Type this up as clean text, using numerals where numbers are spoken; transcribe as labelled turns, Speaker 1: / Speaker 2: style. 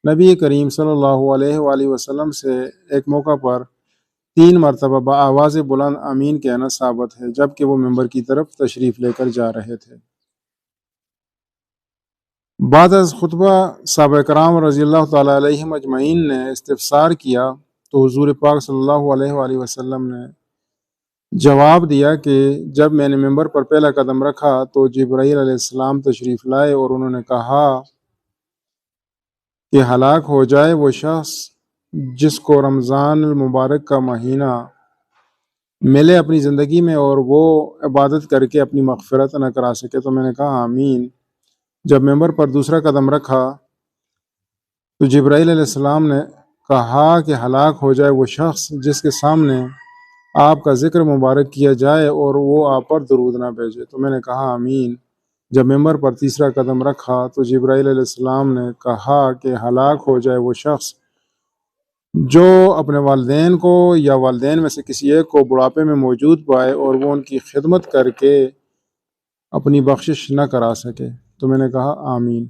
Speaker 1: نبی کریم صلی اللہ علیہ وآلہ وسلم سے ایک موقع پر 3 مرتبہ بآواز بلند آمین کہنا ثابت ہے جبکہ وہ ممبر کی طرف تشریف لے کر جا رہے تھے۔ بعد از خطبہ صحابہ کرام رضی اللہ تعالیٰ علیہم اجمعین نے استفسار کیا تو حضور پاک صلی اللہ علیہ وآلہ وسلم نے جواب دیا کہ جب میں نے ممبر پر پہلا قدم رکھا تو جبرائیل علیہ السلام تشریف لائے اور انہوں نے کہا کہ ہلاک ہو جائے وہ شخص جس کو رمضان المبارک کا مہینہ ملے اپنی زندگی میں اور وہ عبادت کر کے اپنی مغفرت نہ کرا سکے۔ تو میں نے کہا آمین۔ جب ممبر پر دوسرا قدم رکھا تو جبرائیل علیہ السلام نے کہا کہ ہلاک ہو جائے وہ شخص جس کے سامنے آپ کا ذکر مبارک کیا جائے اور وہ آپ پر درود نہ بھیجے۔ تو میں نے کہا آمین۔ جب ممبر پر تیسرا قدم رکھا تو جبرائیل علیہ السلام نے کہا کہ ہلاک ہو جائے وہ شخص جو اپنے والدین کو یا والدین میں سے کسی ایک کو بڑھاپے میں موجود پائے اور وہ ان کی خدمت کر کے اپنی بخشش نہ کرا سکے۔ تو میں نے کہا آمین۔